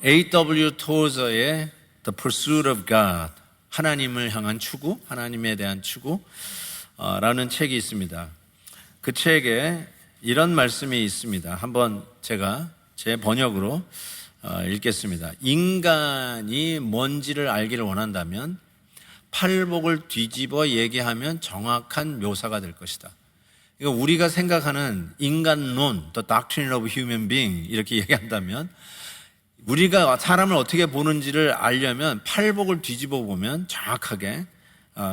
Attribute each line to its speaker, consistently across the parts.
Speaker 1: A.W. 토저의 The Pursuit of God, 하나님을 향한 추구, 하나님에 대한 추구라는 책이 있습니다. 그 책에 이런 말씀이 있습니다. 한번 제가 제 번역으로 읽겠습니다. 인간이 뭔지를 알기를 원한다면 팔복을 뒤집어 얘기하면 정확한 묘사가 될 것이다. 이거 우리가 생각하는 인간론, The Doctrine of Human Being 이렇게 얘기한다면 우리가 사람을 어떻게 보는지를 알려면 팔복을 뒤집어 보면 정확하게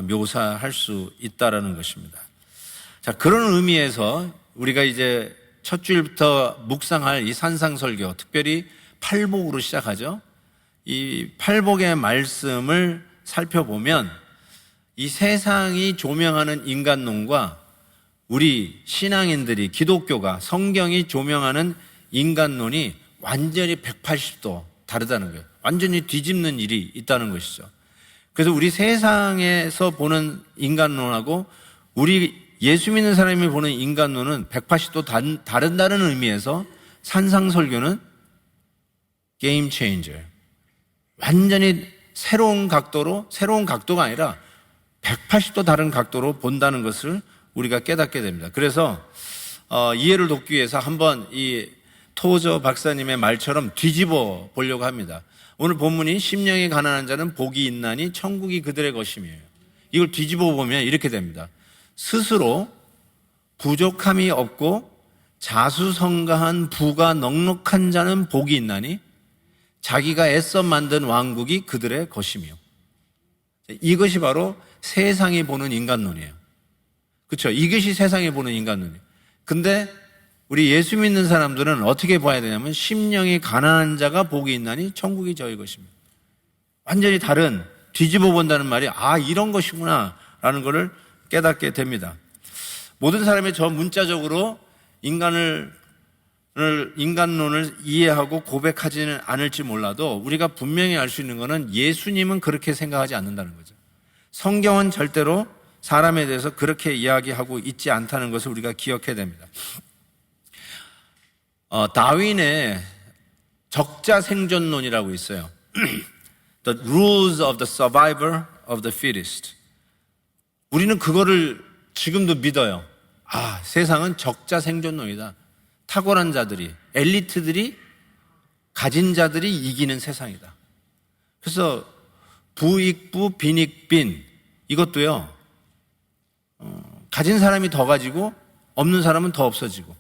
Speaker 1: 묘사할 수 있다라는 것입니다. 자, 그런 의미에서 우리가 이제 첫 주일부터 묵상할 이 산상설교, 특별히 팔복으로 시작하죠. 이 팔복의 말씀을 살펴보면 이 세상이 조명하는 인간론과 우리 신앙인들이, 기독교가, 성경이 조명하는 인간론이 완전히 180도 다르다는 거예요. 완전히 뒤집는 일이 있다는 것이죠. 그래서 우리 세상에서 보는 인간론하고 우리 예수 믿는 사람이 보는 인간론은 180도 다른다는 의미에서 산상설교는 게임 체인저, 완전히 새로운 각도가 아니라 180도 다른 각도로 본다는 것을 우리가 깨닫게 됩니다. 그래서 이해를 돕기 위해서 한번 이 토저 박사님의 말처럼 뒤집어 보려고 합니다. 오늘 본문이 심령이 가난한 자는 복이 있나니 천국이 그들의 것임이에요. 이걸 뒤집어 보면 이렇게 됩니다. 스스로 부족함이 없고 자수성가한 부가 넉넉한 자는 복이 있나니 자기가 애써 만든 왕국이 그들의 것이며. 이것이 바로 세상이 보는 인간론이에요. 그렇죠? 이것이 세상이 보는 인간론이에요. 근데 우리 예수 믿는 사람들은 어떻게 봐야 되냐면 심령이 가난한 자가 복이 있나니 천국이 저희 것입니다. 완전히 다른, 뒤집어 본다는 말이 이런 것이구나 라는 것을 깨닫게 됩니다. 모든 사람이 저 문자적으로 인간론을 이해하고 고백하지는 않을지 몰라도 우리가 분명히 알 수 있는 것은 예수님은 그렇게 생각하지 않는다는 거죠. 성경은 절대로 사람에 대해서 그렇게 이야기하고 있지 않다는 것을 우리가 기억해야 됩니다. 다윈의 적자 생존론이라고 있어요. The rules of the survivor of the fittest. 우리는 그거를 지금도 믿어요. 세상은 적자 생존론이다. 탁월한 자들이, 엘리트들이, 가진 자들이 이기는 세상이다. 그래서 부익부, 빈익빈 이것도요. 가진 사람이 더 가지고 없는 사람은 더 없어지고,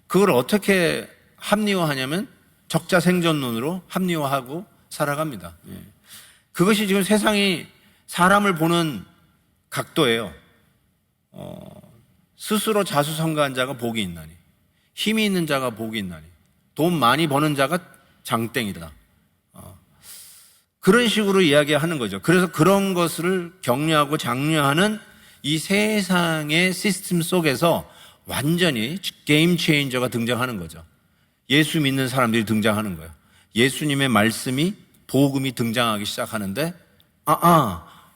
Speaker 1: 그걸 어떻게 합리화하냐면 적자 생존론으로 합리화하고 살아갑니다. 그것이 지금 세상이 사람을 보는 각도예요. 스스로 자수성가한 자가 복이 있나니, 힘이 있는 자가 복이 있나니, 돈 많이 버는 자가 장땡이다. 그런 식으로 이야기하는 거죠. 그래서 그런 것을 격려하고 장려하는 이 세상의 시스템 속에서 완전히 게임 체인저가 등장하는 거죠. 예수 믿는 사람들이 등장하는 거예요. 예수님의 말씀이, 복음이 등장하기 시작하는데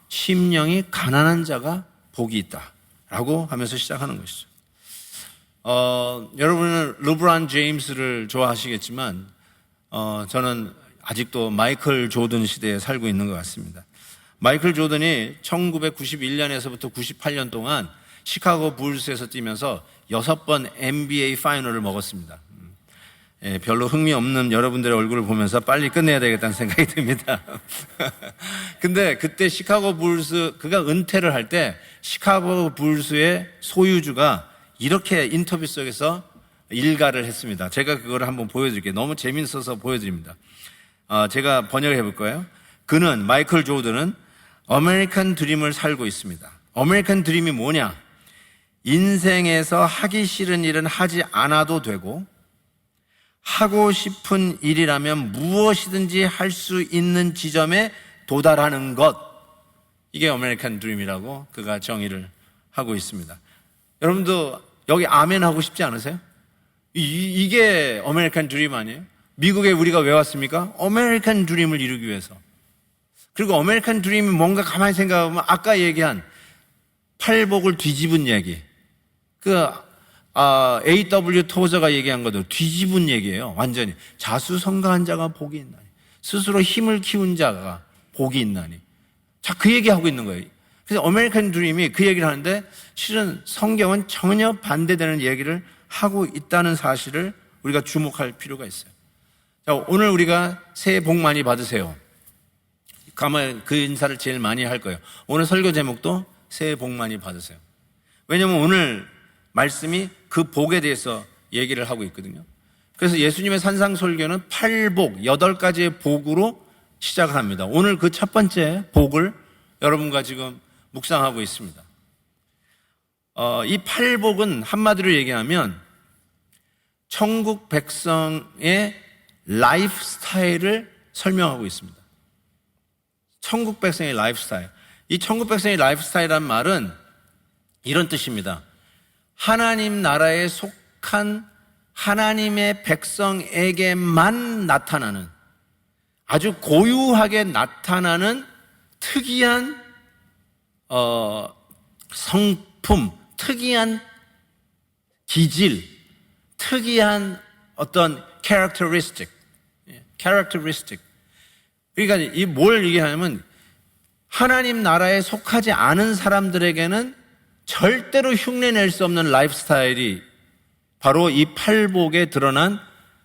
Speaker 1: 심령이 가난한 자가 복이 있다 라고 하면서 시작하는 것이죠. 여러분은 르브론 제임스를 좋아하시겠지만 저는 아직도 마이클 조던 시대에 살고 있는 것 같습니다. 마이클 조던이 1991년에서부터 98년 동안 시카고 불스에서 뛰면서 6번 NBA 파이널을 먹었습니다. 별로 흥미없는 여러분들의 얼굴을 보면서 빨리 끝내야 되겠다는 생각이 듭니다. 근데 그때 시카고 불스, 그가 은퇴를 할 때 시카고 불스의 소유주가 이렇게 인터뷰 속에서 일가를 했습니다. 제가 그거를 한번 보여드릴게요. 너무 재밌어서 보여드립니다. 제가 번역을 해볼 거예요. 마이클 조던은 아메리칸 드림을 살고 있습니다. 아메리칸 드림이 뭐냐? 인생에서 하기 싫은 일은 하지 않아도 되고, 하고 싶은 일이라면 무엇이든지 할 수 있는 지점에 도달하는 것. 이게 아메리칸 드림이라고 그가 정의를 하고 있습니다. 여러분도 여기 아멘 하고 싶지 않으세요? 이게 아메리칸 드림 아니에요? 미국에 우리가 왜 왔습니까? 아메리칸 드림을 이루기 위해서. 그리고 아메리칸 드림이 뭔가 가만히 생각하면 아까 얘기한 팔복을 뒤집은 얘기, A.W. 토저가 얘기한 것도 뒤집은 얘기예요. 완전히 자수성가한 자가 복이 있나니, 스스로 힘을 키운 자가 복이 있나니. 자, 그 얘기하고 있는 거예요. 그래서 아메리칸 드림이 그 얘기를 하는데 실은 성경은 전혀 반대되는 얘기를 하고 있다는 사실을 우리가 주목할 필요가 있어요. 자, 오늘 우리가 새해 복 많이 받으세요. 아마 그 인사를 제일 많이 할 거예요. 오늘 설교 제목도 새해 복 많이 받으세요. 왜냐하면 오늘 말씀이 그 복에 대해서 얘기를 하고 있거든요. 그래서 예수님의 산상설교는 8복, 8가지의 복으로 시작을 합니다. 오늘 그 첫 번째 복을 여러분과 지금 묵상하고 있습니다. 이 8복은 한마디로 얘기하면 천국 백성의 라이프 스타일을 설명하고 있습니다. 천국 백성의 라이프 스타일. 이 천국 백성의 라이프 스타일이란 말은 이런 뜻입니다. 하나님 나라에 속한 하나님의 백성에게만 나타나는, 아주 고유하게 나타나는 특이한 성품, 특이한 기질, 특이한 어떤 characteristic. 그러니까 이 뭘 얘기하냐면 하나님 나라에 속하지 않은 사람들에게는 절대로 흉내낼 수 없는 라이프 스타일이 바로 이 8복에 드러난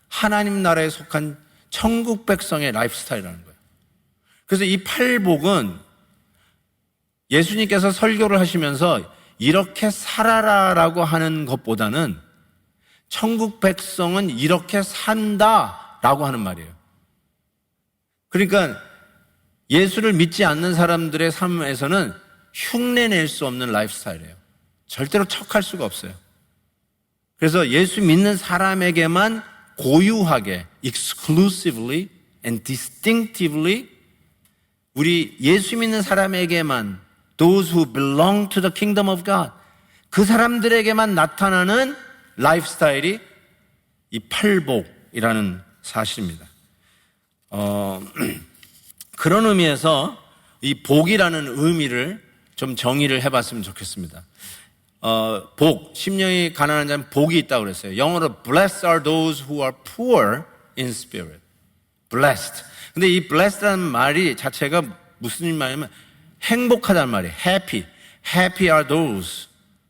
Speaker 1: 하나님 나라에 속한 천국 백성의 라이프 스타일이라는 거예요. 그래서 이 8복은 예수님께서 설교를 하시면서 이렇게 살아라라고 하는 것보다는 천국 백성은 이렇게 산다라고 하는 말이에요. 그러니까 예수를 믿지 않는 사람들의 삶에서는 흉내낼 수 없는 라이프 스타일이에요. 절대로 척할 수가 없어요. 그래서 예수 믿는 사람에게만 고유하게, exclusively and distinctively 우리 예수 믿는 사람에게만, those who belong to the kingdom of God, 그 사람들에게만 나타나는 라이프 스타일이 이 8복이라는 사실입니다. 그런 의미에서 이 복이라는 의미를 좀 정의를 해봤으면 좋겠습니다. 복, 심령이 가난한 자는 복이 있다고 그랬어요. 영어로 blessed are those who are poor in spirit. blessed. 근데 이 blessed라는 말이 자체가 무슨 말이냐면 행복하다는 말이에요. happy. happy are those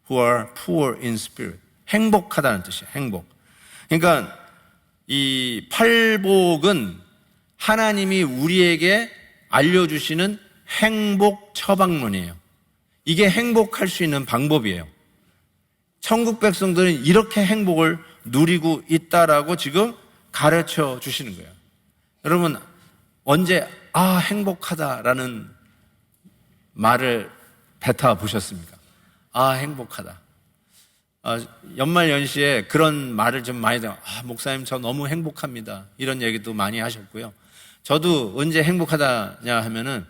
Speaker 1: who are poor in spirit. 행복하다는 뜻이에요. 행복. 그러니까 이 팔복은 하나님이 우리에게 알려주시는 행복 처방론이에요. 이게 행복할 수 있는 방법이에요. 천국 백성들은 이렇게 행복을 누리고 있다라고 지금 가르쳐 주시는 거예요. 여러분, 언제 행복하다라는 말을 뱉어 보셨습니까? 행복하다. 연말 연시에 그런 말을 좀 많이 들어요. 목사님 저 너무 행복합니다. 이런 얘기도 많이 하셨고요. 저도 언제 행복하다냐 하면은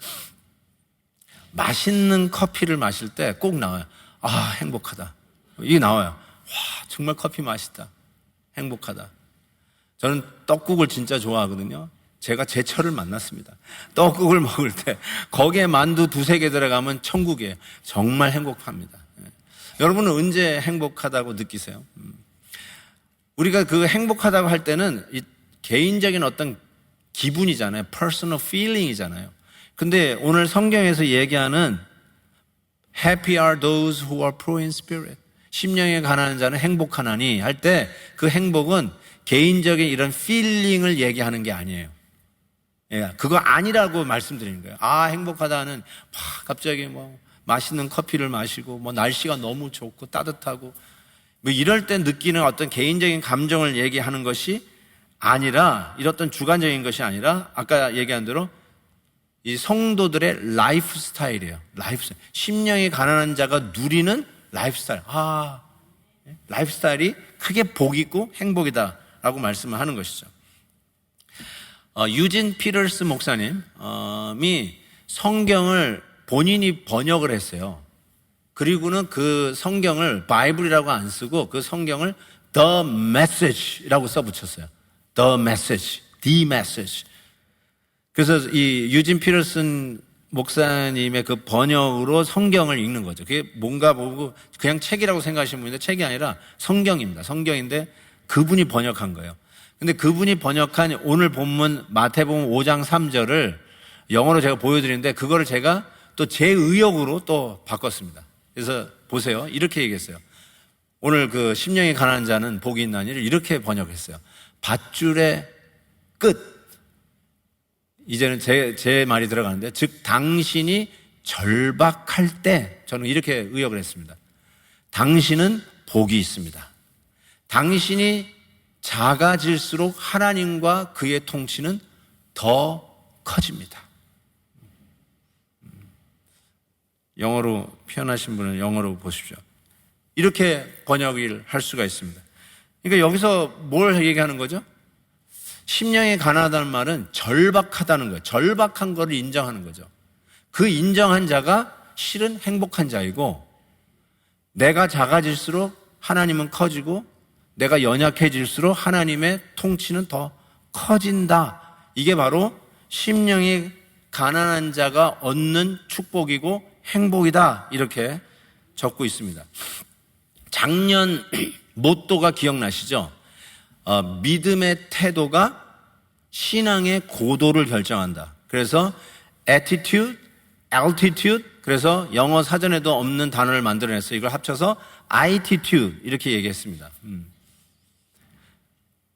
Speaker 1: 맛있는 커피를 마실 때 꼭 나와요. 행복하다. 이게 나와요. 정말 커피 맛있다. 행복하다. 저는 떡국을 진짜 좋아하거든요. 제가 제철을 만났습니다. 떡국을 먹을 때 거기에 만두 2-3개 들어가면 천국이에요. 정말 행복합니다. 여러분은 언제 행복하다고 느끼세요? 우리가 그 행복하다고 할 때는 이 개인적인 어떤 기분이잖아요. personal feeling이잖아요. 근데 오늘 성경에서 얘기하는 happy are those who are poor in spirit. 심령에 가난한 자는 행복하나니 할 때 그 행복은 개인적인 이런 feeling을 얘기하는 게 아니에요. 그거 아니라고 말씀드리는 거예요. 행복하다는 갑자기 맛있는 커피를 마시고 날씨가 너무 좋고 따뜻하고 이럴 때 느끼는 어떤 개인적인 감정을 얘기하는 것이 아니라, 이런 주관적인 것이 아니라 아까 얘기한 대로 이 성도들의 라이프 스타일이에요. 라이프 스타일. 심령이 가난한 자가 누리는 라이프 스타일. 라이프 스타일이 크게 복 있고 행복이다라고 말씀을 하는 것이죠. 유진 피터스 목사님이 성경을 본인이 번역을 했어요. 그리고는 그 성경을 바이블이라고 안 쓰고 그 성경을 The Message라고 써붙였어요. The Message, The Message. 그래서 이 유진 피터슨 목사님의 그 번역으로 성경을 읽는 거죠. 그게 뭔가 보고 그냥 책이라고 생각하시는 분인데 책이 아니라 성경입니다. 성경인데 그분이 번역한 거예요. 근데 그분이 번역한 오늘 본문 마태복음 5장 3절을 영어로 제가 보여드리는데 그거를 제가 또 제 의역으로 또 바꿨습니다. 그래서 보세요. 이렇게 얘기했어요. 오늘 그 심령이 가난한 자는 복이 있나니를 이렇게 번역했어요. 밧줄의 끝. 이제는 제 말이 들어가는데, 즉 당신이 절박할 때, 저는 이렇게 의역을 했습니다. 당신은 복이 있습니다. 당신이 작아질수록 하나님과 그의 통치는 더 커집니다. 영어로 표현하신 분은 영어로 보십시오. 이렇게 번역을 할 수가 있습니다. 그러니까 여기서 뭘 얘기하는 거죠? 심령이 가난하다는 말은 절박하다는 거예요. 절박한 거를 인정하는 거죠. 그 인정한 자가 실은 행복한 자이고, 내가 작아질수록 하나님은 커지고 내가 연약해질수록 하나님의 통치는 더 커진다. 이게 바로 심령이 가난한 자가 얻는 축복이고 행복이다. 이렇게 적고 있습니다. 작년 모토가 기억나시죠? 믿음의 태도가 신앙의 고도를 결정한다. 그래서 attitude, altitude, 그래서 영어 사전에도 없는 단어를 만들어냈어요. 이걸 합쳐서 attitude 이렇게 얘기했습니다.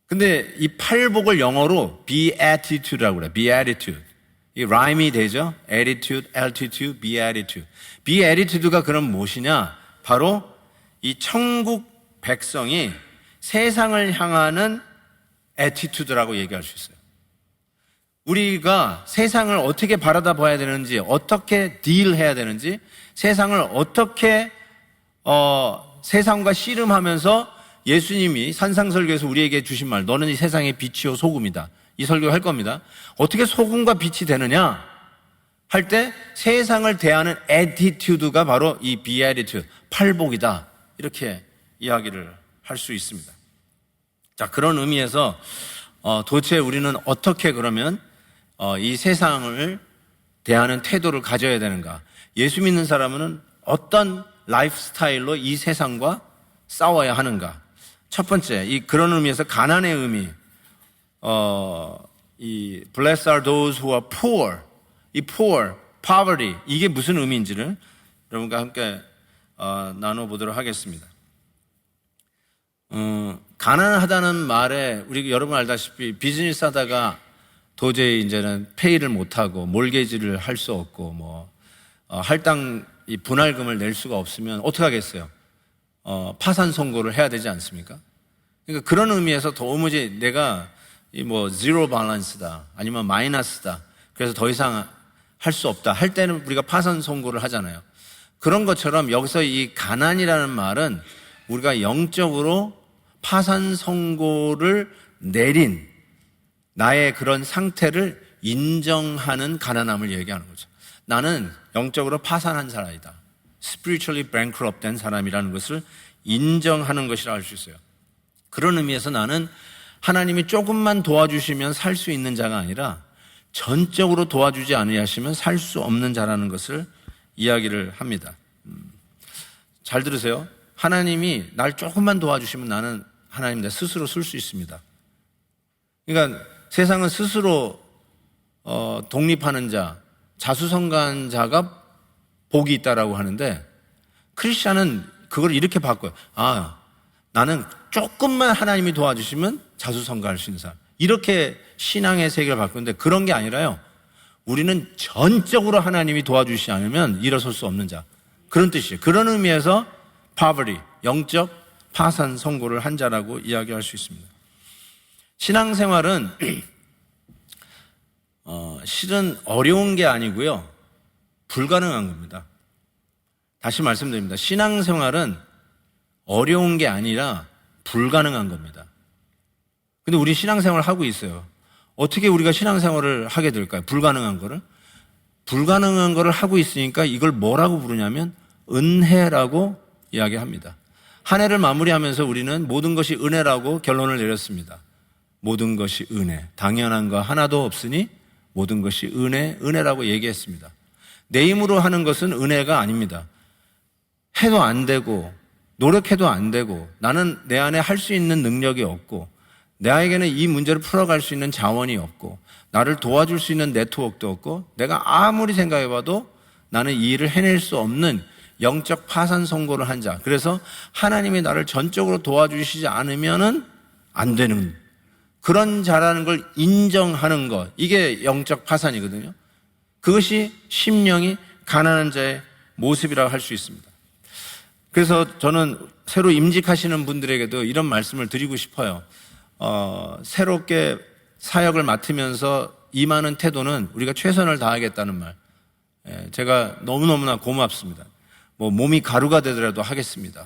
Speaker 1: 근데 이 팔복을 영어로 beatitude라고 그래요. beatitude. 이 라임이 되죠. attitude, altitude, beatitude. beatitude가 그럼 무엇이냐? 바로 이 천국 백성이 세상을 향하는 attitude라고 얘기할 수 있어요. 우리가 세상을 어떻게 바라다 봐야 되는지, 어떻게 딜해야 되는지, 세상을 어떻게 세상과 씨름하면서 예수님이 산상설교에서 우리에게 주신 말, 너는 이 세상의 빛이요 소금이다. 이 설교할 겁니다. 어떻게 소금과 빛이 되느냐 할 때 세상을 대하는 attitude가 바로 이 beatitude, 팔복이다. 이렇게 이야기를 할 수 있습니다. 자, 그런 의미에서 도대체 우리는 어떻게 그러면 이 세상을 대하는 태도를 가져야 되는가? 예수 믿는 사람은 어떤 라이프 스타일로 이 세상과 싸워야 하는가? 첫 번째, 그런 의미에서 가난의 의미, 이 blessed are those who are poor, 이 poor, poverty, 이게 무슨 의미인지를 여러분과 함께 나눠보도록 하겠습니다. 가난하다는 말에 우리 여러분 알다시피 비즈니스 하다가 도저히 이제는 페이를 못하고 몰개지를 할 수 없고 할당 이 분할금을 낼 수가 없으면 어떻게 하겠어요? 파산 선고를 해야 되지 않습니까? 그러니까 그런 의미에서 도무지 내가 제로 밸런스다 아니면 마이너스다 그래서 더 이상 할 수 없다 할 때는 우리가 파산 선고를 하잖아요. 그런 것처럼 여기서 이 가난이라는 말은 우리가 영적으로 파산 선고를 내린 나의 그런 상태를 인정하는 가난함을 얘기하는 거죠. 나는 영적으로 파산한 사람이다. spiritually bankrupt 된 사람이라는 것을 인정하는 것이라 할 수 있어요. 그런 의미에서 나는 하나님이 조금만 도와주시면 살 수 있는 자가 아니라 전적으로 도와주지 않으시면 살 수 없는 자라는 것을 이야기를 합니다. 잘 들으세요. 하나님이 날 조금만 도와주시면 나는 하나님 내 스스로 쓸 수 있습니다. 그러니까 세상은 스스로 독립하는 자, 자수성가한 자가 복이 있다라고 하는데 크리스찬은 그걸 이렇게 바꿔요. 나는 조금만 하나님이 도와주시면 자수성가할 수 있는 사람. 이렇게 신앙의 세계를 바꾸는데 그런 게 아니라요. 우리는 전적으로 하나님이 도와주시지 않으면 일어설 수 없는 자. 그런 뜻이에요. 그런 의미에서 poverty, 영적 파산 선고를 한 자라고 이야기할 수 있습니다. 신앙생활은 실은 어려운 게 아니고요. 불가능한 겁니다. 다시 말씀드립니다. 신앙생활은 어려운 게 아니라 불가능한 겁니다. 근데 우리 신앙생활을 하고 있어요. 어떻게 우리가 신앙생활을 하게 될까요? 불가능한 거를 하고 있으니까 이걸 뭐라고 부르냐면 은혜라고 이야기합니다. 한 해를 마무리하면서 우리는 모든 것이 은혜라고 결론을 내렸습니다. 모든 것이 은혜, 당연한 거 하나도 없으니 모든 것이 은혜라고 얘기했습니다. 내 힘으로 하는 것은 은혜가 아닙니다. 해도 안 되고 노력해도 안 되고 나는 내 안에 할 수 있는 능력이 없고 나에게는 이 문제를 풀어갈 수 있는 자원이 없고 나를 도와줄 수 있는 네트워크도 없고 내가 아무리 생각해봐도 나는 이 일을 해낼 수 없는 영적 파산 선고를 한 자. 그래서 하나님이 나를 전적으로 도와주시지 않으면은 안 되는 그런 자라는 걸 인정하는 것. 이게 영적 파산이거든요. 그것이 심령이 가난한 자의 모습이라고 할 수 있습니다. 그래서 저는 새로 임직하시는 분들에게도 이런 말씀을 드리고 싶어요. 새롭게 사역을 맡으면서 임하는 태도는 우리가 최선을 다하겠다는 말. 제가 너무너무나 고맙습니다. 몸이 가루가 되더라도 하겠습니다.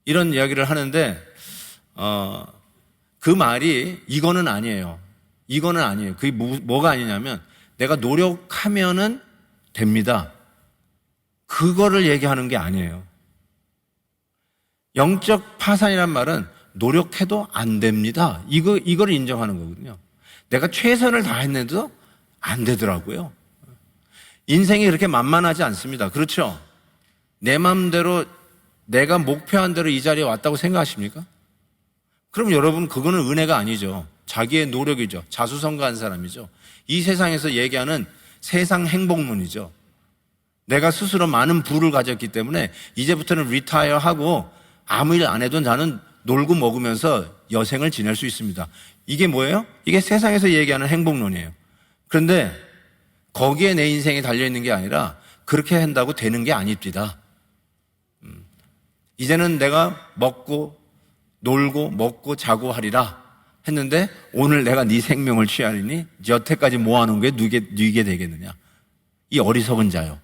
Speaker 1: 이런 이야기를 하는데, 그 말이 이거는 아니에요. 이거는 아니에요. 그게 뭐가 아니냐면 내가 노력하면은 됩니다. 그거를 얘기하는 게 아니에요. 영적 파산이란 말은 노력해도 안 됩니다. 이걸 인정하는 거거든요. 내가 최선을 다했는데도 안 되더라고요. 인생이 그렇게 만만하지 않습니다. 그렇죠? 내 마음대로 내가 목표한 대로 이 자리에 왔다고 생각하십니까? 그럼 여러분 그거는 은혜가 아니죠. 자기의 노력이죠. 자수성가한 사람이죠. 이 세상에서 얘기하는 세상 행복론이죠. 내가 스스로 많은 부를 가졌기 때문에 이제부터는 리타이어하고 아무 일 안 해도 나는 놀고 먹으면서 여생을 지낼 수 있습니다. 이게 뭐예요? 이게 세상에서 얘기하는 행복론이에요. 그런데 거기에 내 인생이 달려있는 게 아니라 그렇게 한다고 되는 게 아닙니다. 이제는 내가 먹고 놀고 먹고 자고 하리라 했는데 오늘 내가 네 생명을 취하리니 여태까지 모아놓은 게 누게 되겠느냐. 이 어리석은 자요.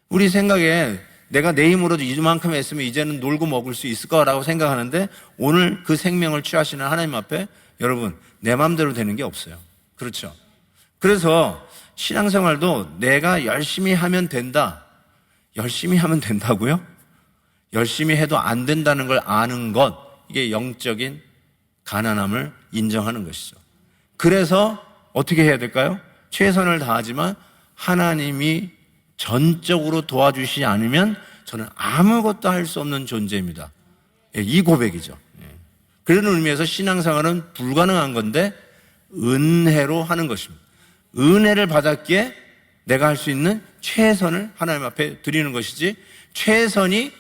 Speaker 1: 우리 생각에 내가 내 힘으로도 이만큼 했으면 이제는 놀고 먹을 수 있을 거라고 생각하는데 오늘 그 생명을 취하시는 하나님 앞에 여러분 내 마음대로 되는 게 없어요. 그렇죠? 그래서 신앙생활도 내가 열심히 하면 된다. 열심히 하면 된다고요? 열심히 해도 안 된다는 걸 아는 것, 이게 영적인 가난함을 인정하는 것이죠. 그래서 어떻게 해야 될까요? 최선을 다하지만 하나님이 전적으로 도와주시지 않으면 저는 아무것도 할 수 없는 존재입니다. 이 고백이죠. 그런 의미에서 신앙생활은 불가능한 건데 은혜로 하는 것입니다. 은혜를 받았기에 내가 할 수 있는 최선을 하나님 앞에 드리는 것이지 최선이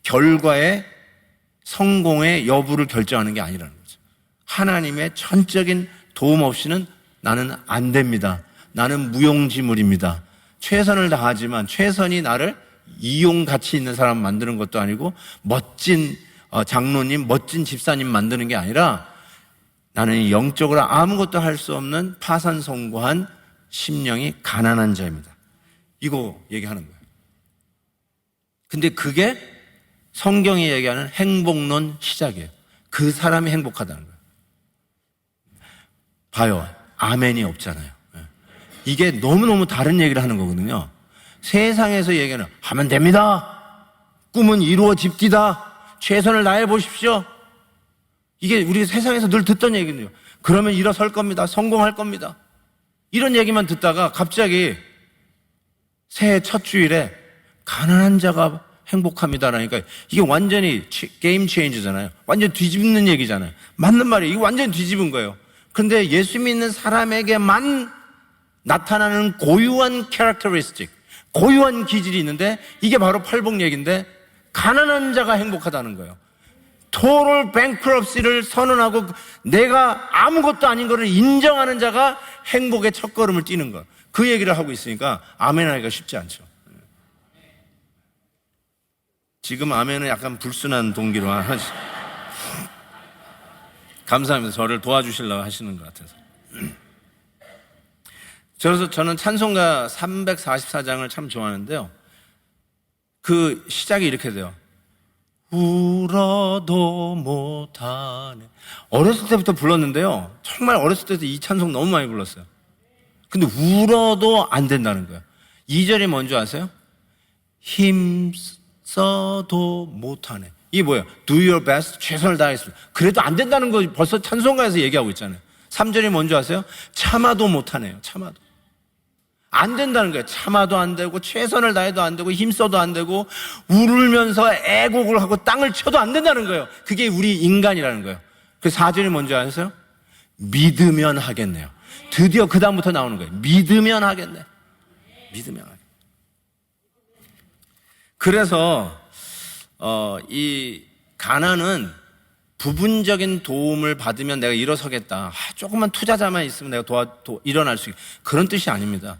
Speaker 1: 결과의 성공의 여부를 결정하는 게 아니라는 거죠. 하나님의 전적인 도움 없이는 나는 안 됩니다. 나는 무용지물입니다. 최선을 다하지만 최선이 나를 이용 가치 있는 사람 만드는 것도 아니고 멋진 장로님, 멋진 집사님 만드는 게 아니라 나는 영적으로 아무것도 할 수 없는 파산성고한 심령이 가난한 자입니다. 이거 얘기하는 거예요. 근데 그게 성경이 얘기하는 행복론 시작이에요. 그 사람이 행복하다는 거예요. 봐요. 아멘이 없잖아요. 이게 너무너무 다른 얘기를 하는 거거든요. 세상에서 얘기하는 하면 됩니다. 꿈은 이루어집디다. 최선을 다해 보십시오. 이게 우리 세상에서 늘 듣던 얘기거든요. 그러면 일어설 겁니다. 성공할 겁니다. 이런 얘기만 듣다가 갑자기 새해 첫 주일에 가난한 자가 행복합니다라니까 이게 완전히 게임 체인저잖아요. 완전 뒤집는 얘기잖아요. 맞는 말이에요. 이게 완전 뒤집은 거예요. 그런데 예수 믿는 사람에게만 나타나는 고유한 캐릭터리스틱, 고유한 기질이 있는데 이게 바로 팔복 얘기인데 가난한 자가 행복하다는 거예요. 토럴 뱅크럽시를 선언하고 내가 아무것도 아닌 것을 인정하는 자가 행복의 첫걸음을 뛰는 것. 그 얘기를 하고 있으니까 아멘하기가 쉽지 않죠. 지금 아멘은 약간 불순한 동기로 하시죠. 감사합니다. 저를 도와주시려고 하시는 것 같아서. 그래서 저는 찬송가 344장을 참 좋아하는데요. 그 시작이 이렇게 돼요. 울어도 못하네. 어렸을 때부터 불렀는데요. 정말 어렸을 때도 이 찬송 너무 많이 불렀어요. 근데 울어도 안 된다는 거예요. 2절이 뭔지 아세요? 힘써도 못하네. 이게 뭐예요? Do your best, 최선을 다하겠습니다. 그래도 안 된다는 거 벌써 찬송가에서 얘기하고 있잖아요. 3절이 뭔지 아세요? 참아도 못하네요. 참아도. 안 된다는 거예요. 참아도 안 되고 최선을 다해도 안 되고 힘써도 안 되고 울면서 애곡을 하고 땅을 쳐도 안 된다는 거예요. 그게 우리 인간이라는 거예요. 그 4절이 뭔지 아세요? 믿으면 하겠네요. 드디어 그 다음부터 나오는 거예요. 믿으면 하겠네. 믿으면 하겠네. 그래서 이 가난은 부분적인 도움을 받으면 내가 일어서겠다. 조금만 투자자만 있으면 내가 일어날 수 있다. 그런 뜻이 아닙니다.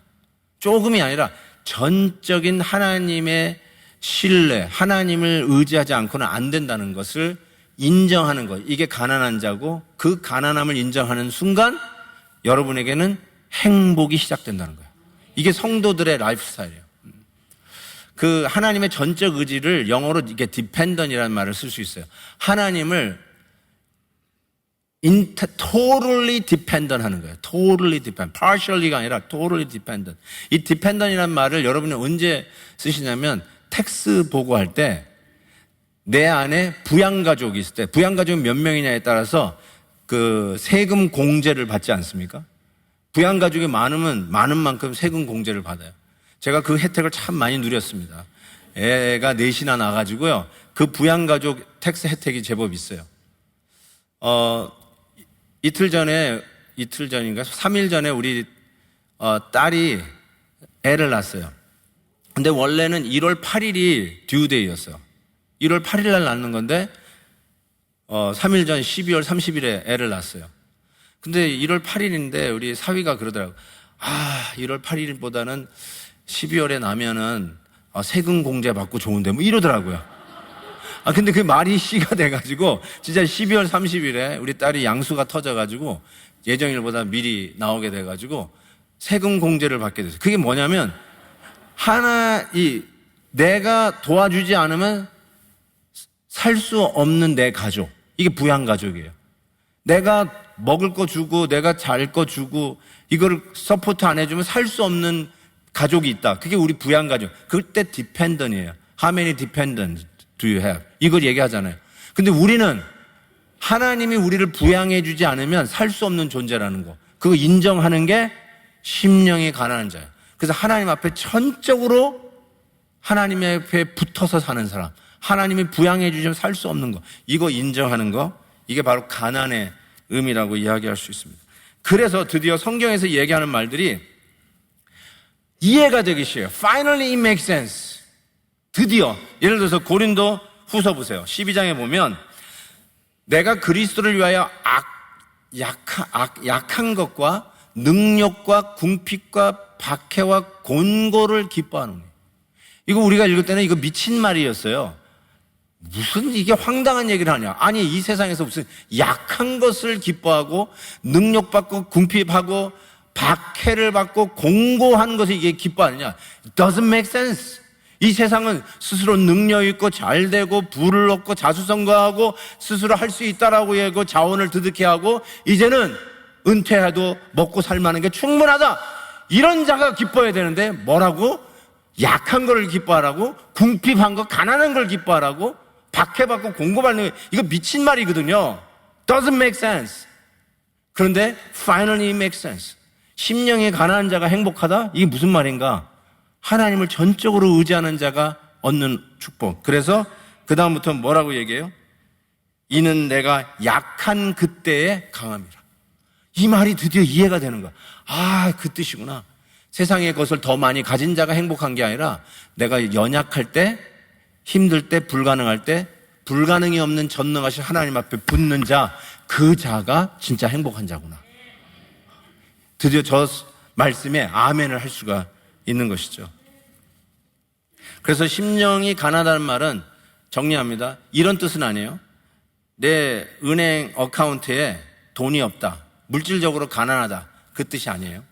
Speaker 1: 조금이 아니라 전적인 하나님의 신뢰, 하나님을 의지하지 않고는 안 된다는 것을 인정하는 것. 이게 가난한 자고 그 가난함을 인정하는 순간 여러분에게는 행복이 시작된다는 거예요. 이게 성도들의 라이프 스타일이에요. 그 하나님의 전적 의지를 영어로 이게 dependent이라는 말을 쓸 수 있어요. 하나님을 totally dependent 하는 거예요. totally dependent. partially가 아니라 totally dependent. 이 dependent이라는 말을 여러분이 언제 쓰시냐면 텍스 보고할 때 내 안에 부양가족이 있을 때, 부양가족이 몇 명이냐에 따라서 그 세금 공제를 받지 않습니까? 부양가족이 많으면 많은 만큼 세금 공제를 받아요. 제가 그 혜택을 참 많이 누렸습니다. 애가 넷이나 나가지고요. 그 부양가족 텍스 혜택이 제법 있어요. 이틀 전인가? 3일 전에 우리 딸이 애를 낳았어요. 근데 원래는 1월 8일이 듀데이였어요. 1월 8일 날 낳는 건데 3일 전 12월 30일에 애를 낳았어요. 근데 1월 8일인데 우리 사위가 그러더라고요. 1월 8일보다는 12월에 나면은 세금 공제 받고 좋은데 뭐 이러더라고요. 근데 그 말이 씨가 돼가지고 진짜 12월 30일에 우리 딸이 양수가 터져가지고 예정일보다 미리 나오게 돼가지고 세금 공제를 받게 됐어요. 그게 뭐냐면 내가 도와주지 않으면 살 수 없는 내 가족, 이게 부양가족이에요. 내가 먹을 거 주고 내가 잘 거 주고 이거를 서포트 안 해주면 살 수 없는 가족이 있다. 그게 우리 부양가족. 그때 dependent이에요. How many dependents do you have? 이걸 얘기하잖아요. 근데 우리는 하나님이 우리를 부양해 주지 않으면 살 수 없는 존재라는 거. 그거 인정하는 게 심령이 가난한 자예요. 그래서 하나님 앞에 전적으로 하나님 앞에 붙어서 사는 사람, 하나님이 부양해 주시면 살 수 없는 거, 이거 인정하는 거, 이게 바로 가난의 의미라고 이야기할 수 있습니다. 그래서 드디어 성경에서 얘기하는 말들이 이해가 되기 쉬워요. Finally it makes sense. 드디어 예를 들어서 고린도 후서 보세요. 12장에 보면 내가 그리스도를 위하여 약한 것과 능력과 궁핍과 박해와 곤고를 기뻐하노니. 이거 우리가 읽을 때는 이거 미친 말이었어요. 무슨 이게 황당한 얘기를 하냐. 아니 이 세상에서 무슨 약한 것을 기뻐하고 능력받고 궁핍하고 박해를 받고 공고한 것을 이게 기뻐하느냐. It doesn't make sense. 이 세상은 스스로 능력 있고 잘 되고 부를 얻고 자수성가하고 스스로 할 수 있다라고 얘기하고 자원을 드득해 하고 이제는 은퇴해도 먹고 살만한 게 충분하다. 이런 자가 기뻐해야 되는데 뭐라고? 약한 걸 기뻐하라고? 궁핍한 거 가난한 걸 기뻐하라고? 박해받고 공고받는 거, 이거 미친 말이거든요. Doesn't make sense. 그런데 finally it makes sense. 심령이 가난한 자가 행복하다? 이게 무슨 말인가? 하나님을 전적으로 의지하는 자가 얻는 축복. 그래서 그 다음부터 뭐라고 얘기해요? 이는 내가 약한 그때에 강함이라. 이 말이 드디어 이해가 되는 거야. 그 뜻이구나. 세상의 것을 더 많이 가진 자가 행복한 게 아니라 내가 연약할 때, 힘들 때, 불가능할 때 불가능이 없는 전능하신 하나님 앞에 붙는 자, 그 자가 진짜 행복한 자구나. 드디어 저 말씀에 아멘을 할 수가 있는 것이죠. 그래서 심령이 가난하다는 말은 정리합니다. 이런 뜻은 아니에요. 내 은행 어카운트에 돈이 없다, 물질적으로 가난하다, 그 뜻이 아니에요.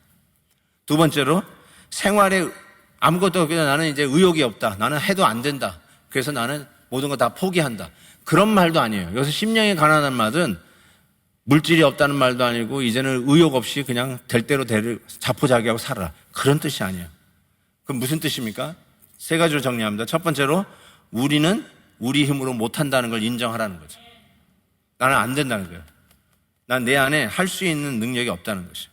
Speaker 1: 두 번째로 생활에 아무것도 없고 나는 이제 의욕이 없다, 나는 해도 안 된다, 그래서 나는 모든 거 다 포기한다, 그런 말도 아니에요. 여기서 심령이 가난한 말은 물질이 없다는 말도 아니고 이제는 의욕 없이 그냥 될 대로 자포자기하고 살아라, 그런 뜻이 아니에요. 그럼 무슨 뜻입니까? 세 가지로 정리합니다. 첫 번째로 우리는 우리 힘으로 못한다는 걸 인정하라는 거죠. 나는 안 된다는 거예요. 난 내 안에 할 수 있는 능력이 없다는 것이에요.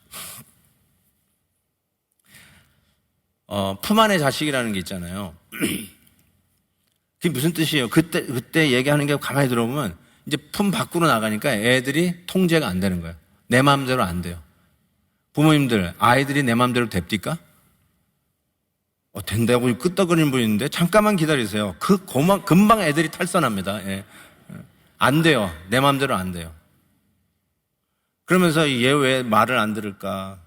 Speaker 1: 품 안의 자식이라는 게 있잖아요. 그게 무슨 뜻이에요? 그때 얘기하는 게 가만히 들어보면 이제 품 밖으로 나가니까 애들이 통제가 안 되는 거예요. 내 마음대로 안 돼요. 부모님들, 아이들이 내 마음대로 됩니까? 된다고 끄떡거리는 분이 있는데 잠깐만 기다리세요. 금방 애들이 탈선합니다. 예. 안 돼요. 내 마음대로 안 돼요. 그러면서 얘 왜 말을 안 들을까?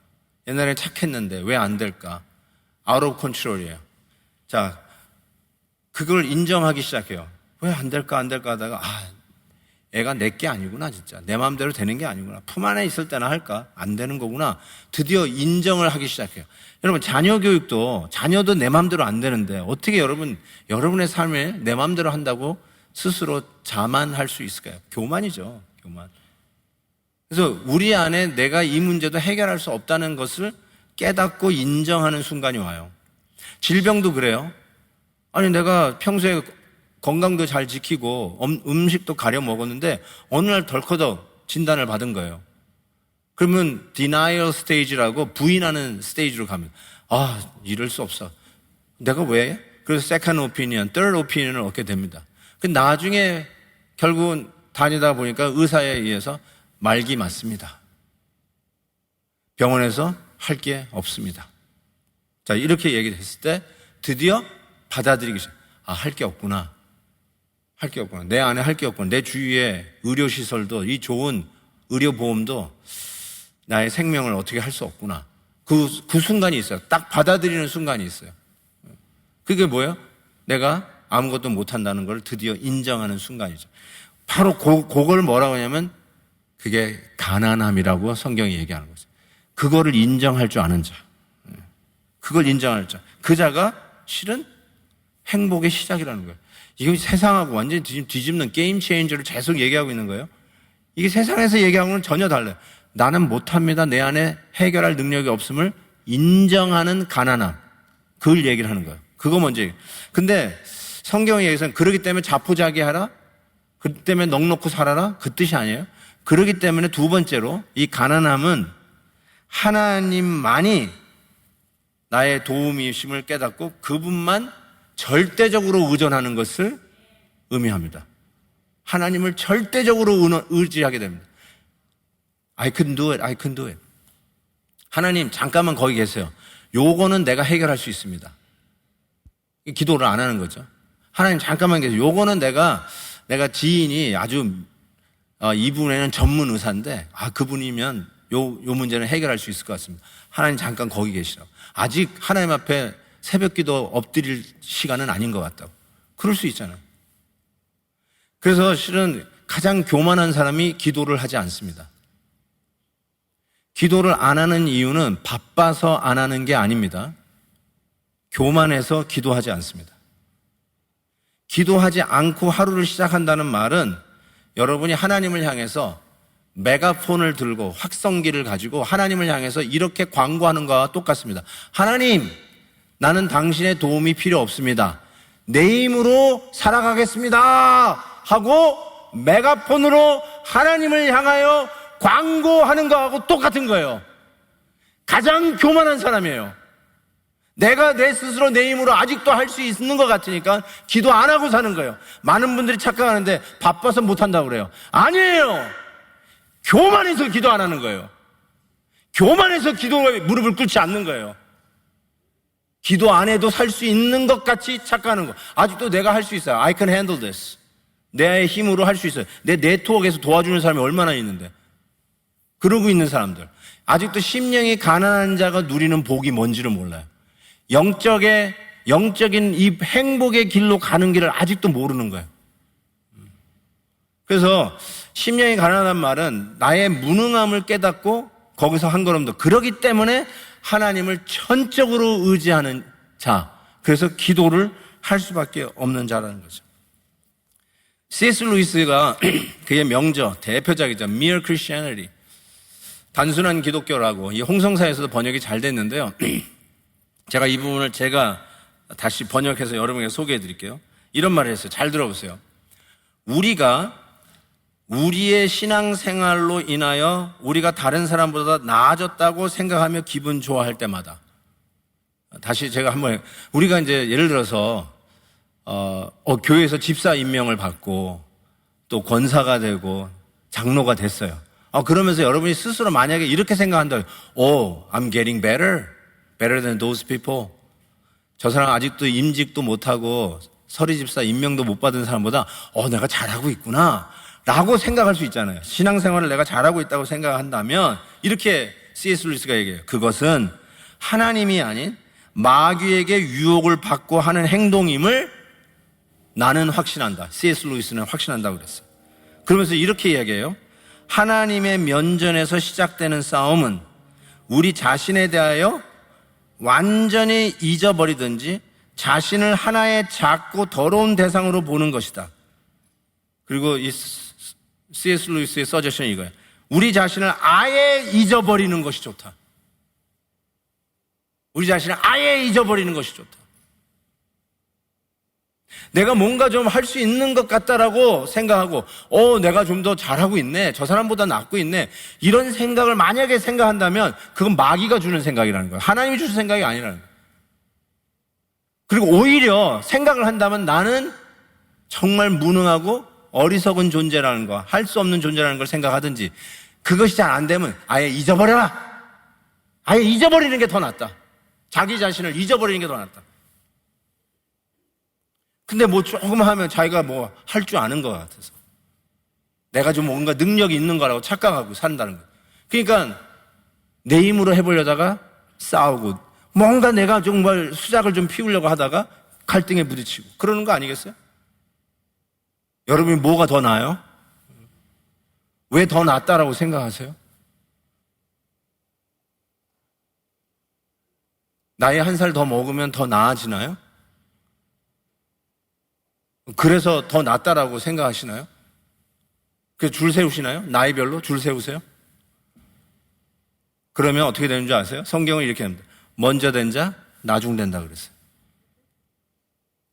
Speaker 1: 옛날에 착했는데 왜 안 될까? out of control이에요. 자, 그걸 인정하기 시작해요. 왜 안 될까 하다가 애가 내 게 아니구나 진짜. 내 마음대로 되는 게 아니구나. 품 안에 있을 때나 할까? 안 되는 거구나. 드디어 인정을 하기 시작해요. 여러분 자녀 교육도 자녀도 내 마음대로 안 되는데 어떻게 여러분의 삶을 내 마음대로 한다고 스스로 자만할 수 있을까요? 교만이죠. 교만. 그래서 우리 안에 내가 이 문제도 해결할 수 없다는 것을 깨닫고 인정하는 순간이 와요. 질병도 그래요. 아니 내가 평소에 건강도 잘 지키고 음식도 가려 먹었는데 어느 날 덜커덕 진단을 받은 거예요. 그러면 denial stage라고 부인하는 스테이지로 가면 이럴 수 없어. 내가 왜? 그래서 second opinion, third opinion을 얻게 됩니다. 나중에 결국은 다니다 보니까 의사에 의해서 말기 맞습니다. 병원에서 할 게 없습니다. 자, 이렇게 얘기를 했을 때 드디어 받아들이기 시작. 할 게 없구나. 할 게 없구나. 내 안에 할 게 없구나. 내 주위에 의료시설도 이 좋은 의료보험도 나의 생명을 어떻게 할 수 없구나. 그 순간이 있어요. 딱 받아들이는 순간이 있어요. 그게 뭐예요? 내가 아무것도 못한다는 걸 드디어 인정하는 순간이죠. 바로 그걸 뭐라고 하냐면 그게 가난함이라고 성경이 얘기하는 거죠. 그거를 인정할 줄 아는 자. 그걸 인정할 자. 그 자가 실은 행복의 시작이라는 거예요. 이거 세상하고 완전히 뒤집는 게임 체인저를 계속 얘기하고 있는 거예요. 이게 세상에서 얘기하고는 전혀 달라요. 나는 못합니다. 내 안에 해결할 능력이 없음을 인정하는 가난함. 그걸 얘기를 하는 거예요. 그거 먼저 얘기해요. 근데 성경에 얘기해서는 그러기 때문에 자포자기하라? 그렇기 때문에 넋놓고 살아라? 그 뜻이 아니에요. 그러기 때문에 두 번째로 이 가난함은 하나님만이 나의 도움이심을 깨닫고 그분만 절대적으로 의존하는 것을 의미합니다. 하나님을 절대적으로 의지하게 됩니다. I can do it, I can do it. 하나님 잠깐만 거기 계세요. 요거는 내가 해결할 수 있습니다. 기도를 안 하는 거죠. 하나님 잠깐만 계세요. 요거는 내가 지인이 아주 이 분에는 전문 의사인데 그분이면 요 문제는 해결할 수 있을 것 같습니다. 하나님 잠깐 거기 계시라고. 아직 하나님 앞에 새벽 기도 엎드릴 시간은 아닌 것 같다고. 그럴 수 있잖아요. 그래서 실은 가장 교만한 사람이 기도를 하지 않습니다. 기도를 안 하는 이유는 바빠서 안 하는 게 아닙니다. 교만해서 기도하지 않습니다. 기도하지 않고 하루를 시작한다는 말은 여러분이 하나님을 향해서 메가폰을 들고 확성기를 가지고 하나님을 향해서 이렇게 광고하는 것과 똑같습니다. 하나님, 나는 당신의 도움이 필요 없습니다. 내 힘으로 살아가겠습니다. 하고 메가폰으로 하나님을 향하여 광고하는 거하고 똑같은 거예요. 가장 교만한 사람이에요. 내가 내 스스로 내 힘으로 아직도 할 수 있는 것 같으니까 기도 안 하고 사는 거예요. 많은 분들이 착각하는데 바빠서 못한다고 그래요. 아니에요. 교만해서 기도 안 하는 거예요. 교만해서 기도에 무릎을 꿇지 않는 거예요. 기도 안 해도 살 수 있는 것 같이 착각하는 거. 아직도 내가 할 수 있어요. I can handle this. 내 힘으로 할 수 있어요. 내 네트워크에서 도와주는 사람이 얼마나 있는데. 그러고 있는 사람들. 아직도 심령이 가난한 자가 누리는 복이 뭔지를 몰라요. 영적인 이 행복의 길로 가는 길을 아직도 모르는 거예요. 그래서 심령이 가난한 말은 나의 무능함을 깨닫고 거기서 한 걸음 더. 그러기 때문에 하나님을 전적으로 의지하는 자. 그래서 기도를 할 수밖에 없는 자라는 거죠. C.S. 루이스가 그의 명저, 대표작이죠. Mere Christianity. 단순한 기독교라고 이 홍성사에서도 번역이 잘 됐는데요. 제가 이 부분을 다시 번역해서 여러분에게 소개해 드릴게요. 이런 말을 했어요. 잘 들어보세요. 우리가 우리의 신앙생활로 인하여 우리가 다른 사람보다 나아졌다고 생각하며 기분 좋아할 때마다, 다시 제가 한번, 우리가 이제 예를 들어서 교회에서 집사 임명을 받고 또 권사가 되고 장로가 됐어요. 그러면서 여러분이 스스로 만약에 이렇게 생각한다. I'm getting better than those people. 저 사람 아직도 임직도 못하고 서리집사 임명도 못 받은 사람보다 내가 잘하고 있구나 라고 생각할 수 있잖아요. 신앙생활을 내가 잘하고 있다고 생각한다면 이렇게 C.S. 루이스가 얘기해요. 그것은 하나님이 아닌 마귀에게 유혹을 받고 하는 행동임을 나는 확신한다. C.S. 루이스는 확신한다고 그랬어요. 그러면서 이렇게 이야기해요. 하나님의 면전에서 시작되는 싸움은 우리 자신에 대하여 완전히 잊어버리든지 자신을 하나의 작고 더러운 대상으로 보는 것이다. 그리고 이 C.S. 루이스의 서제션이 이거예요. 우리 자신을 아예 잊어버리는 것이 좋다. 우리 자신을 아예 잊어버리는 것이 좋다. 내가 뭔가 좀 할 수 있는 것 같다라고 생각하고 내가 좀 더 잘하고 있네. 저 사람보다 낫고 있네. 이런 생각을 만약에 생각한다면 그건 마귀가 주는 생각이라는 거예요. 하나님이 주신 생각이 아니라는 거예요. 그리고 오히려 생각을 한다면 나는 정말 무능하고 어리석은 존재라는 거, 할 수 없는 존재라는 걸 생각하든지 그것이 잘 안 되면 아예 잊어버려라. 아예 잊어버리는 게 더 낫다. 자기 자신을 잊어버리는 게 더 낫다. 근데 뭐 조금 하면 자기가 뭐 할 줄 아는 것 같아서 내가 좀 뭔가 능력이 있는 거라고 착각하고 산다는 거예요. 그러니까 내 힘으로 해보려다가 싸우고 뭔가 내가 정말 수작을 좀 피우려고 하다가 갈등에 부딪히고 그러는 거 아니겠어요? 여러분이 뭐가 더 나아요? 왜 더 낫다라고 생각하세요? 나이 한 살 더 먹으면 더 나아지나요? 그래서 더 낫다라고 생각하시나요? 그래서 줄 세우시나요? 나이별로 줄 세우세요? 그러면 어떻게 되는 줄 아세요? 성경은 이렇게 합니다. 먼저 된 자, 나중 된다 그랬어요.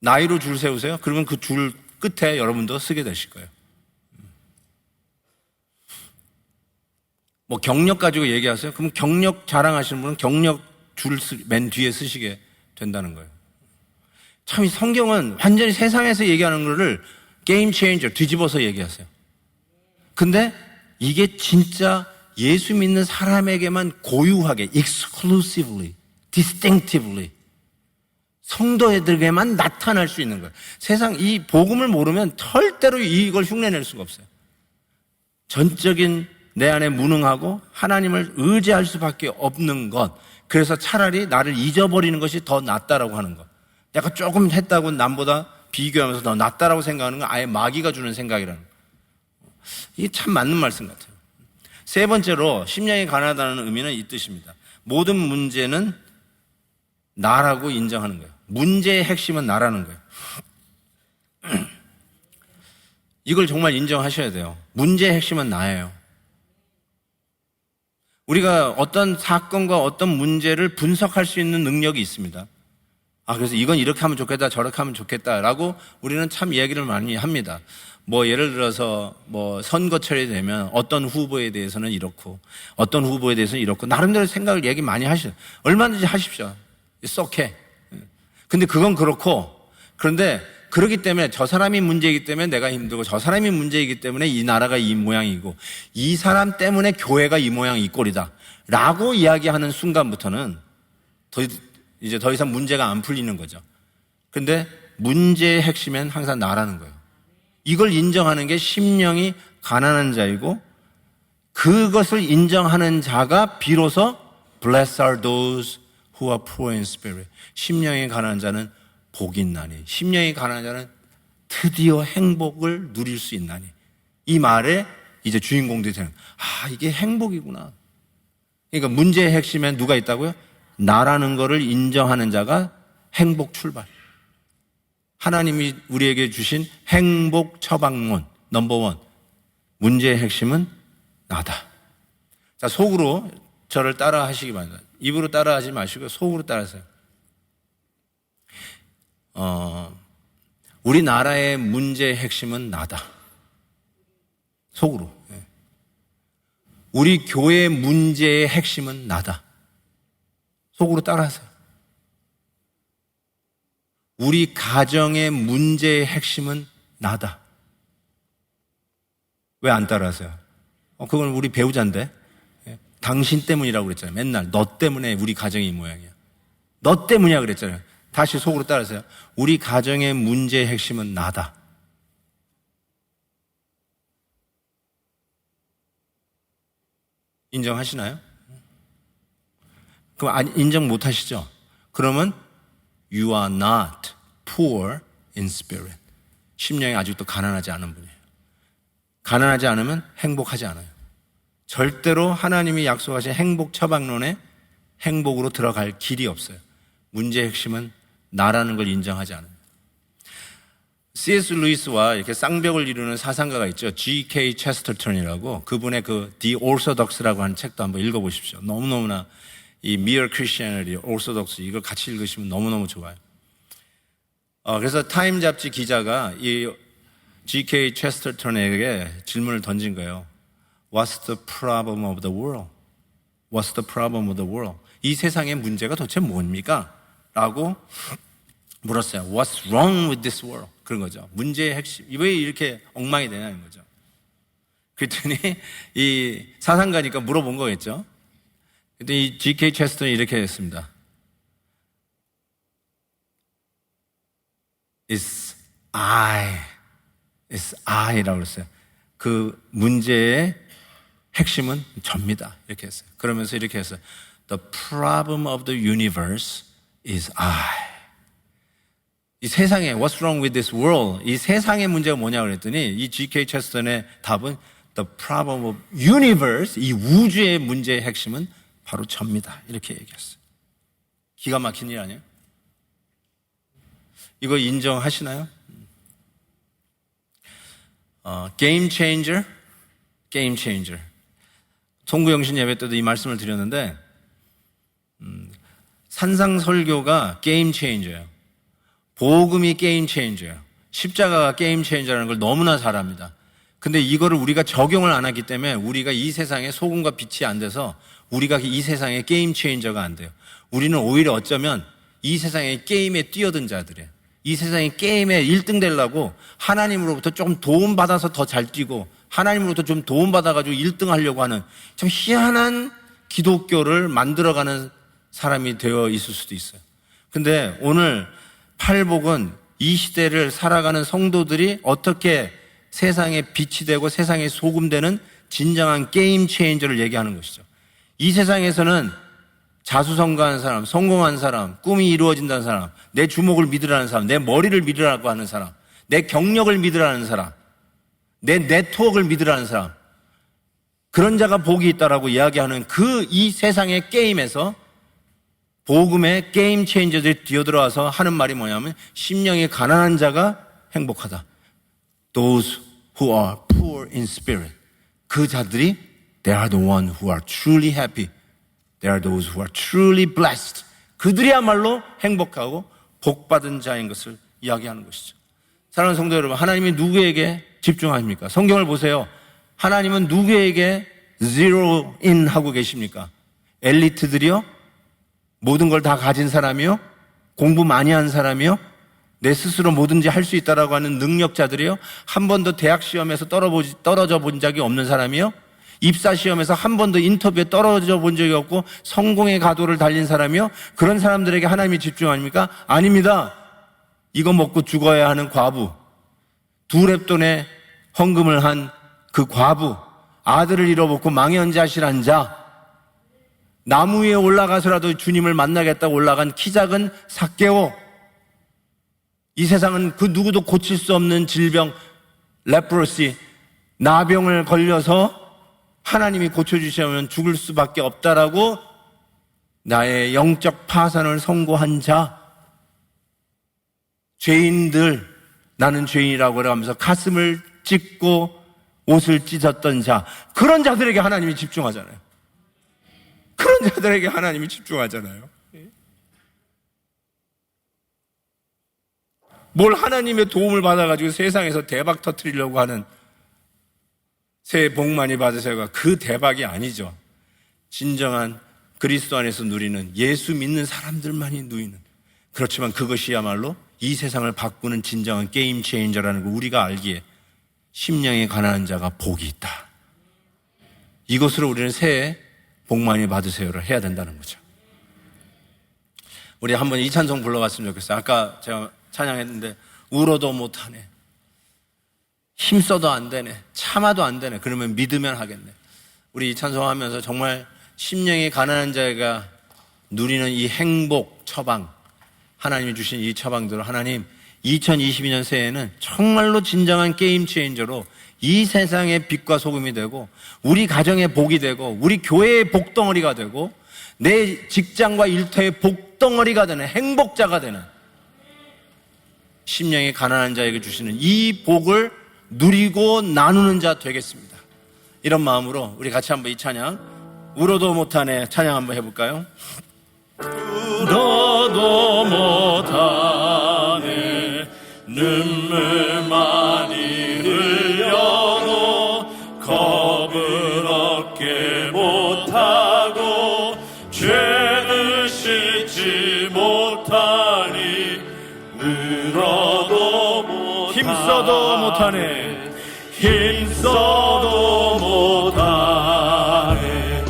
Speaker 1: 나이로 줄 세우세요? 그러면 그 줄 끝에 여러분도 쓰게 되실 거예요. 뭐 경력 가지고 얘기하세요? 그럼 경력 자랑하시는 분은 경력 줄 맨 뒤에 쓰시게 된다는 거예요. 참 이 성경은 완전히 세상에서 얘기하는 거를 게임 체인저 뒤집어서 얘기하세요. 근데 이게 진짜 예수 믿는 사람에게만 고유하게 exclusively, distinctively 성도들에게만 나타날 수 있는 거예요. 세상 이 복음을 모르면 절대로 이걸 흉내낼 수가 없어요. 전적인 내 안에 무능하고 하나님을 의지할 수밖에 없는 것. 그래서 차라리 나를 잊어버리는 것이 더 낫다라고 하는 것. 내가 조금 했다고 남보다 비교하면서 더 낫다라고 생각하는 건 아예 마귀가 주는 생각이라는 거예요. 이게 참 맞는 말씀 같아요. 세 번째로 심령이 가난하다는 의미는 이 뜻입니다. 모든 문제는 나라고 인정하는 거예요. 문제의 핵심은 나라는 거예요. 이걸 정말 인정하셔야 돼요. 문제의 핵심은 나예요. 우리가 어떤 사건과 어떤 문제를 분석할 수 있는 능력이 있습니다. 그래서 이건 이렇게 하면 좋겠다, 저렇게 하면 좋겠다라고 우리는 참 얘기를 많이 합니다. 뭐 예를 들어서 뭐 선거철이 되면 어떤 후보에 대해서는 이렇고 어떤 후보에 대해서는 이렇고 나름대로 생각을 얘기 많이 하시죠. 얼마든지 하십시오. It's okay. 근데 그건 그렇고 그런데 그렇기 때문에 저 사람이 문제이기 때문에 내가 힘들고 저 사람이 문제이기 때문에 이 나라가 이 모양이고 이 사람 때문에 교회가 이 모양 이 꼴이다 라고 이야기하는 순간부터는 이제 더 이상 문제가 안 풀리는 거죠. 근데 문제의 핵심은 항상 나라는 거예요. 이걸 인정하는 게 심령이 가난한 자이고 그것을 인정하는 자가 비로소 Blessed are those who are poor in spirit. 심령이 가난한 자는 복이 있나니 심령이 가난한 자는 드디어 행복을 누릴 수 있나니 이 말에 이제 주인공들이 되는 이게 행복이구나. 그러니까 문제의 핵심엔 누가 있다고요? 나라는 거를 인정하는 자가 행복 출발. 하나님이 우리에게 주신 행복 처방문 넘버원. 문제의 핵심은 나다. 자, 속으로 저를 따라 하시기 바랍니다. 입으로 따라 하지 마시고 속으로 따라하세요. 우리나라의 문제의 핵심은 나다. 속으로. 우리 교회의 문제의 핵심은 나다. 속으로 따라하세요. 우리 가정의 문제의 핵심은 나다. 왜 안 따라하세요? 그건 우리 배우자인데. 당신 때문이라고 그랬잖아요. 맨날 너 때문에 우리 가정이 이 모양이야. 너 때문이야 그랬잖아요. 다시 속으로 따라하세요. 우리 가정의 문제의 핵심은 나다. 인정하시나요? 그럼 인정 못 하시죠? 그러면 you are not poor in spirit. 심령이 아직도 가난하지 않은 분이에요. 가난하지 않으면 행복하지 않아요. 절대로 하나님이 약속하신 행복 처방론에 행복으로 들어갈 길이 없어요. 문제의 핵심은 나라는 걸 인정하지 않아요. C.S. 루이스와 이렇게 쌍벽을 이루는 사상가가 있죠. G.K. 체스터턴이라고. 그분의 The Orthodox라고 하는 책도 한번 읽어보십시오. 너무너무나 이 Mere Christianity, Orthodox 이걸 같이 읽으시면 너무너무 좋아요. 그래서 타임 잡지 기자가 이 G.K. 체스터턴에게 질문을 던진 거예요. What's the problem of the world? What's the problem of the world? 이 세상의 문제가 도대체 뭡니까? 라고 물었어요. What's wrong with this world? 그런 거죠. 문제의 핵심. 왜 이렇게 엉망이 되냐는 거죠. 그랬더니 이 사상가니까 물어본 거겠죠. 그랬더니 이 G.K. 체스턴이 이렇게 했습니다. It's I라고 그랬어요. 그 문제의 핵심은 접니다. 이렇게 했어요. 그러면서 이렇게 했어요. The problem of the universe is I. 이 세상에 What's wrong with this world? 이 세상의 문제가 뭐냐고 그랬더니 이 G.K. 체스턴의 답은 The problem of universe, 이 우주의 문제의 핵심은 바로 접니다. 이렇게 얘기했어요. 기가 막힌 일 아니에요? 이거 인정하시나요? Game changer, game changer. 송구영신 예배 때도 이 말씀을 드렸는데 산상설교가 게임 체인저예요. 복음이 게임 체인저예요. 십자가가 게임 체인저라는 걸 너무나 잘 압니다. 근데 이거를 우리가 적용을 안 하기 때문에 우리가 이 세상에 소금과 빛이 안 돼서 우리가 이 세상에 게임 체인저가 안 돼요. 우리는 오히려 어쩌면 이 세상의 게임에 뛰어든 자들이에요. 이 세상의 게임에 1등 되려고 하나님으로부터 조금 도움받아서 더 잘 뛰고 하나님으로부터 좀 도움받아가지고 1등 하려고 하는 참 희한한 기독교를 만들어가는 사람이 되어 있을 수도 있어요. 근데 오늘 팔복은 이 시대를 살아가는 성도들이 어떻게 세상에 빛이 되고 세상에 소금 되는 진정한 게임 체인저를 얘기하는 것이죠. 이 세상에서는 자수성가한 사람, 성공한 사람, 꿈이 이루어진다는 사람, 내 주목을 믿으라는 사람, 내 머리를 믿으라고 하는 사람, 내 경력을 믿으라는 사람, 내 네트워크를 믿으라는 사람, 그런 자가 복이 있다라고 이야기하는 이 세상의 게임에서 복음의 게임 체인저들이 뛰어들어와서 하는 말이 뭐냐면 심령이 가난한 자가 행복하다. Those who are poor in spirit. 그 자들이 They are the one who are truly happy. They are those who are truly blessed. 그들이야말로 행복하고 복받은 자인 것을 이야기하는 것이죠. 사랑하는 성도 여러분, 하나님이 누구에게 집중하십니까? 성경을 보세요. 하나님은 누구에게 zero in 하고 계십니까? 엘리트들이요? 모든 걸 다 가진 사람이요? 공부 많이 한 사람이요? 내 스스로 뭐든지 할 수 있다라고 하는 능력자들이요? 한 번도 대학 시험에서 떨어져 본 적이 없는 사람이요? 입사 시험에서 한 번도 인터뷰에 떨어져 본 적이 없고 성공의 가도를 달린 사람이요? 그런 사람들에게 하나님이 집중합니까? 아닙니다. 이거 먹고 죽어야 하는 과부, 2렙돈의 헌금을 한 그 과부, 아들을 잃어먹고 망연자실한 자, 나무 위에 올라가서라도 주님을 만나겠다고 올라간 키 작은 삭개오. 이 세상은 그 누구도 고칠 수 없는 질병, 레프로시, 나병을 걸려서 하나님이 고쳐주시면 죽을 수밖에 없다라고 나의 영적 파산을 선고한 자, 죄인들, 나는 죄인이라고 하면서 가슴을 찢고 옷을 찢었던 자, 그런 자들에게 하나님이 집중하잖아요. 그런 자들에게 하나님이 집중하잖아요. 뭘 하나님의 도움을 받아가지고 세상에서 대박 터뜨리려고 하는 새해 복 많이 받으세요가 그 대박이 아니죠. 진정한 그리스도 안에서 누리는 예수 믿는 사람들만이 누리는, 그렇지만 그것이야말로 이 세상을 바꾸는 진정한 게임 체인저라는 거 우리가 알기에 심령이 가난한 자가 복이 있다. 이것으로 우리는 새해 복 많이 받으세요를 해야 된다는 거죠. 우리 한번 이 찬송 불러봤으면 좋겠어요. 아까 제가 찬양했는데 울어도 못하네, 힘써도 안 되네, 참아도 안 되네. 그러면 믿으면 하겠네. 우리 이 찬송하면서 정말 심령이 가난한 자가 누리는 이 행복 처방, 하나님이 주신 이 처방대로 하나님 2022년 새해에는 정말로 진정한 게임 체인저로 이 세상의 빛과 소금이 되고 우리 가정의 복이 되고 우리 교회의 복덩어리가 되고 내 직장과 일터의 복덩어리가 되는 행복자가 되는, 심령이 가난한 자에게 주시는 이 복을 누리고 나누는 자 되겠습니다. 이런 마음으로 우리 같이 한번 이 찬양, 울어도 못하네 찬양 한번 해볼까요? 울어도 못하네, 눈물 많이 흘려도 겁을 얻게 못하고 죄를 씻지 못하니 울어도 못하네, 힘써도 못하네, 힘써도 못하네,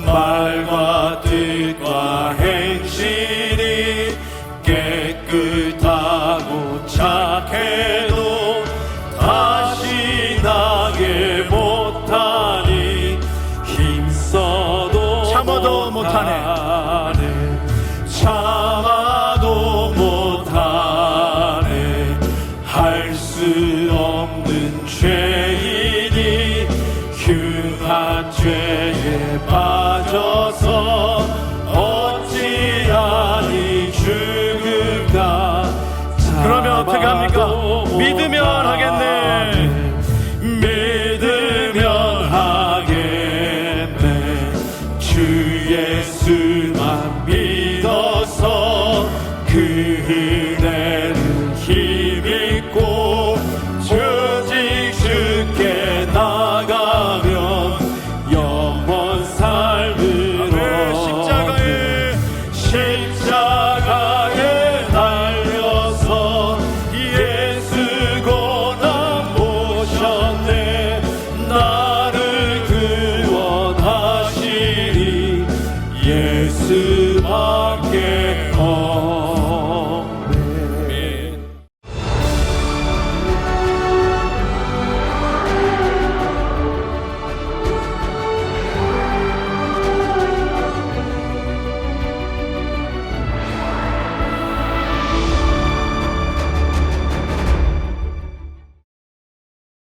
Speaker 1: 말과 뜻과 행실이 깨끗하고 착해도 다시 나게 못하니 힘써도 참아도 못하네, 참아도 못하네, 할 수 없는 죄인이 흉한 죄에 빠져서 어찌하니 죽을까. 그러면 어떻게 합니까? 믿으면 하겠네, 믿으면 하겠네, 주 예수만 믿어서 그 은혜를 힘입고 조직 주께 나가면 영원 삶으로 십자가에 달려서 예수 고난 모셨네, 나를 구원하시리 예수밖에 없네.